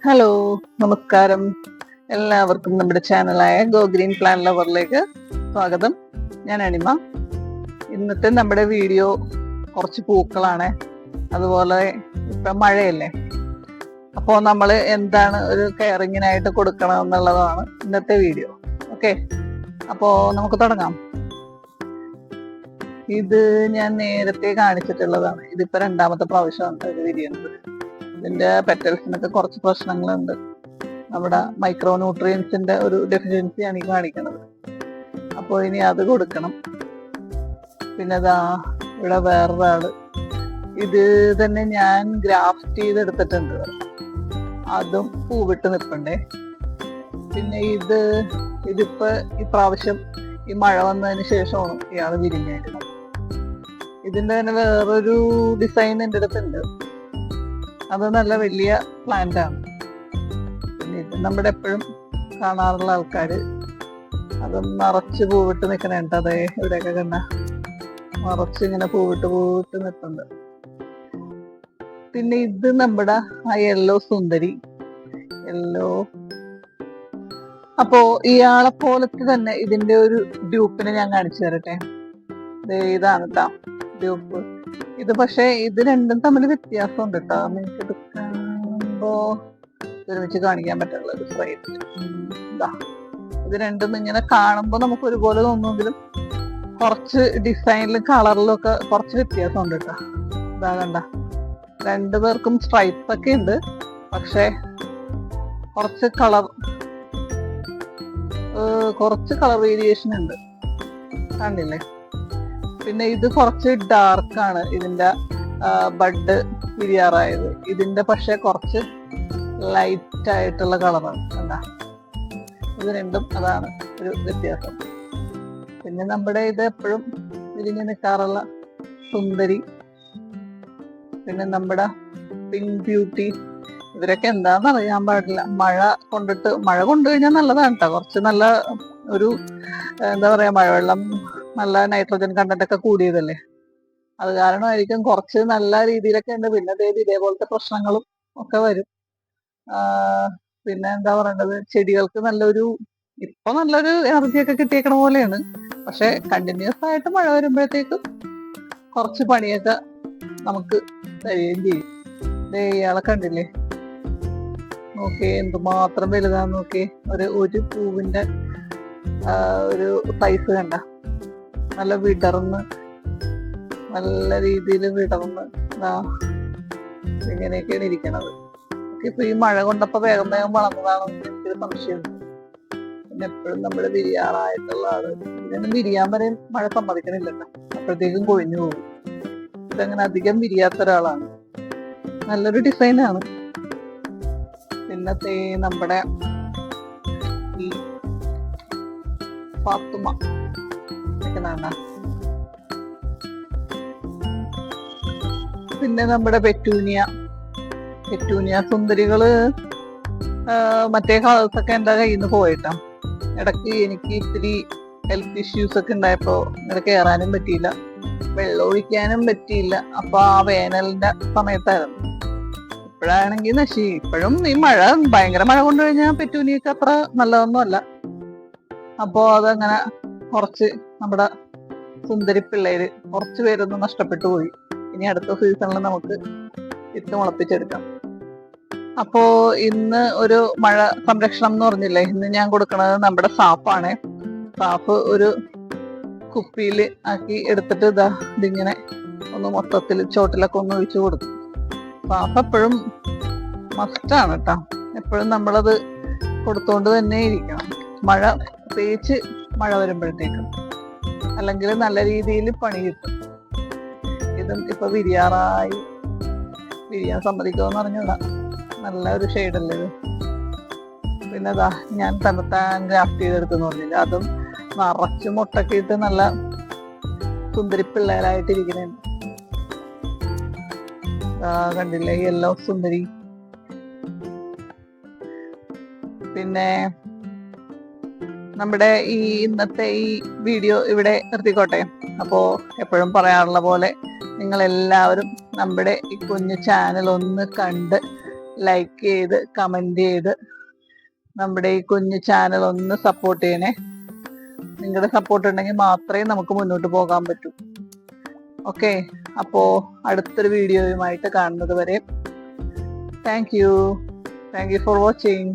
Hello, നമസ്കാരം. എല്ലാവർക്കും നമ്മുടെ ചാനലായ ഗോ ഗ്രീൻ പ്ലാൻ ലവറിലേക്ക് സ്വാഗതം. ഞാൻ അനിമ. ഇന്നത്തെ നമ്മുടെ വീഡിയോ കുറച്ച് പൂക്കളാണ്. അതുപോലെ ഇപ്പം മഴയല്ലേ, അപ്പോൾ നമ്മൾ എന്താണ് ഒരു കെയറിങ്ങിനായിട്ട് കൊടുക്കണം എന്നുള്ളതാണ് ഇന്നത്തെ വീഡിയോ. ഓക്കെ, അപ്പോൾ നമുക്ക് തുടങ്ങാം. ഇത് ഞാൻ നേരത്തെ കാണിച്ചിട്ടുള്ളതാണ്. ഇതിപ്പോ രണ്ടാമത്തെ പ്രാവശ്യമാണ് ഇത് വിരിയുന്നത്. ഇതിന്റെ പെറ്റൽസിനൊക്കെ കുറച്ച് പ്രശ്നങ്ങളുണ്ട്. നമ്മുടെ മൈക്രോ ന്യൂട്രിയൻസിന്റെ ഒരു ഡെഫിഷ്യൻസിയാണ് ഈ കാണിക്കുന്നത്. അപ്പോൾ ഇനി അത് കൊടുക്കണം. പിന്നെ ഇവിടെ വേറൊരാള് ഇത് തന്നെ ഞാൻ ഗ്രാഫ്റ്റ് ചെയ്തെടുത്തിട്ടുണ്ട്. അതും പൂവിട്ട് നിൽപ്പണ്ടേ. പിന്നെ ഇതിപ്പോ ഈ പ്രാവശ്യം ഈ മഴ വന്നതിന് ശേഷമാണ് ഇയാള് വിരിഞ്ഞേക്കുന്നത്. ഇതിന്റെ തന്നെ വേറൊരു ഡിസൈൻ എൻ്റെ അടുത്തുണ്ട്. അത് നല്ല വലിയ പ്ലാന്റ് ആണ്. പിന്നെ ഇത് നമ്മുടെ എപ്പോഴും കാണാറുള്ള ആൾക്കാര് അത് നിറച്ച് പൂവിട്ട് നിൽക്കണേണ്ട. അതേ ഇവിടെയൊക്കെ കണ്ട നിറച്ച് ഇങ്ങനെ പൂവിട്ട് നിൽക്കുന്നുണ്ട്. പിന്നെ ഇത് നമ്മുടെ ആ യെല്ലോ സുന്ദരി യെല്ലോ. അപ്പോ ഇയാളെ പോലത്തെ തന്നെ ഇതിന്റെ ഒരു ഡ്യൂപ്പിനെ ഞാൻ കാണിച്ചു തരട്ടെ. ഇതാണ് കേട്ടോ ഡ്യൂപ്പ്. ഇത് പക്ഷെ ഇത് രണ്ടും തമ്മിൽ വ്യത്യാസമുണ്ട് കേട്ടോ. നിങ്ങൾക്ക് എടുക്കുമ്പോ ഒരുമിച്ച് കാണിക്കാൻ പറ്റുള്ള ഒരു സൈഡിൽ ഇത് രണ്ടും ഇങ്ങനെ കാണുമ്പോ നമുക്ക് ഒരുപോലെ തോന്നുമെങ്കിലും കുറച്ച് ഡിസൈനിലും കളറിലും ഒക്കെ കുറച്ച് വ്യത്യാസമുണ്ട് കേട്ടോ. ഇതാ കണ്ട, രണ്ടുപേർക്കും സ്ട്രൈപ്പ് ഒക്കെ ഉണ്ട്, പക്ഷെ കുറച്ച് കളർ വേരിയേഷൻ ഉണ്ട്, കണ്ടില്ലേ? പിന്നെ ഇത് കുറച്ച് ഡാർക്കാണ് ഇതിന്റെ ബഡ് വിരിയാറായത്. ഇതിന്റെ പക്ഷെ കുറച്ച് ലൈറ്റ് ആയിട്ടുള്ള കളറാണ്. എന്താ ഇത് രണ്ടും, അതാണ് ഒരു വ്യത്യാസം. പിന്നെ നമ്മുടെ ഇത് എപ്പോഴും വിരിഞ്ഞ് നിൽക്കാറുള്ള സുന്ദരി, പിന്നെ നമ്മുടെ പിങ്ക് ബ്യൂട്ടി. ഇവരൊക്കെ എന്താന്ന് അറിയാൻ പാടില്ല. മഴ കൊണ്ടു കഴിഞ്ഞാൽ നല്ലതാണ് കേട്ടോ. കുറച്ച് നല്ല ഒരു എന്താ പറയാ, മഴവെള്ളം നല്ല നൈട്രജൻ കണ്ടന്റ് ഒക്കെ കൂടിയതല്ലേ, അത് കാരണമായിരിക്കും കുറച്ച് നല്ല രീതിയിലൊക്കെ ഉണ്ട്. പിന്നെ ഇതേപോലത്തെ പ്രശ്നങ്ങളും ഒക്കെ വരും. പിന്നെ എന്താ പറയേണ്ടത്, ചെടികൾക്ക് ഇപ്പൊ നല്ലൊരു എനർജി ഒക്കെ കിട്ടിയേക്കണ പോലെയാണ്. പക്ഷെ കണ്ടിന്യൂസ് ആയിട്ട് മഴ വരുമ്പോഴത്തേക്കും കുറച്ച് പണിയൊക്കെ നമുക്ക് തരികയും ചെയ്യും. ഇയാളെ കണ്ടില്ലേ, നോക്കിയേ എന്തുമാത്രം വലുതാന്ന് നോക്കിയേ. ഒരു പൂവിന്റെ ഒരു സൈസ് കണ്ട, നല്ല വിടർന്ന് നല്ല രീതിയിൽ വിടർന്ന് ഇങ്ങനെയൊക്കെയാണ് ഇരിക്കണത്. ഇപ്പൊ ഈ മഴ കൊണ്ടപ്പോ വേഗം വളർന്നതാണെന്ന് എനിക്കൊരു സംശയമുണ്ട്. പിന്നെ എപ്പോഴും നമ്മൾ വിരിയാറായിട്ടുള്ള ആള് ഇതൊന്നും വിരിയാൻ വരെ മഴ സമ്മതിക്കണില്ലല്ലോ, അപ്പോഴത്തേക്കും കൊഴിഞ്ഞു പോകും. ഇതങ്ങനെ അധികം വിരിയാത്ത ഒരാളാണ്. നല്ലൊരു ഡിസൈനാണ്. പിന്നത്തെ നമ്മുടെ ഈ ഫാത്തുമ പിന്നെ നമ്മുടെ പെറ്റൂനിയ സുന്ദരികള് മറ്റേ കളേഴ്സൊക്കെ എൻ്റെ കയ്യിൽ നിന്ന് പോയിട്ടാ. ഇടയ്ക്ക് എനിക്ക് ഇത്തിരി ഹെൽത്ത് ഇഷ്യൂസ് ഒക്കെ ഉണ്ടായപ്പോ ഇങ്ങനെ കയറാനും പറ്റിയില്ല, വെള്ളം ഒഴിക്കാനും പറ്റിയില്ല. അപ്പൊ ആ വേനലിന്റെ സമയത്തായിരുന്നു. ഇപ്പോഴാണെങ്കിൽ ഇപ്പോഴും ഈ ഭയങ്കര മഴ കൊണ്ടു കഴിഞ്ഞാൽ പെറ്റൂനിയൊക്കെ അത്ര നല്ലതൊന്നും അല്ല. അപ്പോ അതങ്ങനെ കുറച്ച് നമ്മുടെ സുന്ദരി പിള്ളേര് കുറച്ച് പേരൊന്നും നഷ്ടപ്പെട്ടു പോയി. ഇനി അടുത്ത സീസണിൽ നമുക്ക് വിത്ത് മുളപ്പിച്ചെടുക്കാം. അപ്പോ ഇന്ന് ഒരു മഴ സംരക്ഷണം എന്ന് പറഞ്ഞില്ലേ, ഇന്ന് ഞാൻ കൊടുക്കുന്നത് നമ്മുടെ സാഫാണ്. സാഫ് ഒരു കുപ്പിയിൽ ആക്കി എടുത്തിട്ട് ഇതിങ്ങനെ ഒന്ന് മൊത്തത്തിൽ ചോട്ടിലൊക്കെ ഒന്ന് ഒഴിച്ചു കൊടുക്കും. സാഫ് എപ്പോഴും മസ്റ്റാണ് കേട്ടോ. എപ്പോഴും നമ്മളത് കൊടുത്തോണ്ട് തന്നെ ഇരിക്കണം. പ്രത്യേകിച്ച് മഴ വരുമ്പോഴത്തേക്കും, അല്ലെങ്കിൽ നല്ല രീതിയിൽ പണി കിട്ടും. ഇതും ഇപ്പൊ വിരിയാൻ സമ്മതിക്കുമെന്ന് പറഞ്ഞൂടാ. നല്ല ഒരു ഷെയ്ഡല്ലേ ഇത്. പിന്നെ ഞാൻ തന്നെത്താൻ ഗ്രാഫ്റ്റ് ചെയ്തെടുത്തെന്ന് പറഞ്ഞില്ല, അതും നിറച്ച് മുട്ടൊക്കെ ഇട്ട് നല്ല സുന്ദരി പിള്ളേരായിട്ടിരിക്കണേ. കണ്ടില്ലേ, യെല്ലോ സുന്ദരി. പിന്നെ നമ്മുടെ ഇന്നത്തെ ഈ വീഡിയോ ഇവിടെ നിർത്തിക്കോട്ടെ. അപ്പോൾ എപ്പോഴും പറയാറുള്ള പോലെ നിങ്ങൾ എല്ലാവരും നമ്മുടെ ഈ കുഞ്ഞു ചാനൽ ഒന്ന് കണ്ട് ലൈക്ക് ചെയ്ത് കമന്റ് ചെയ്ത് നമ്മുടെ ഈ കുഞ്ഞു ചാനൽ ഒന്ന് സപ്പോർട്ട് ചെയ്യണേ. നിങ്ങളുടെ സപ്പോർട്ട് ഉണ്ടെങ്കിൽ മാത്രമേ നമുക്ക് മുന്നോട്ട് പോകാൻ പറ്റൂ. ഓക്കെ, അപ്പോ അടുത്തൊരു വീഡിയോയുമായിട്ട് കാണുന്നത് വരെ താങ്ക് യു ഫോർ വാച്ചിങ്.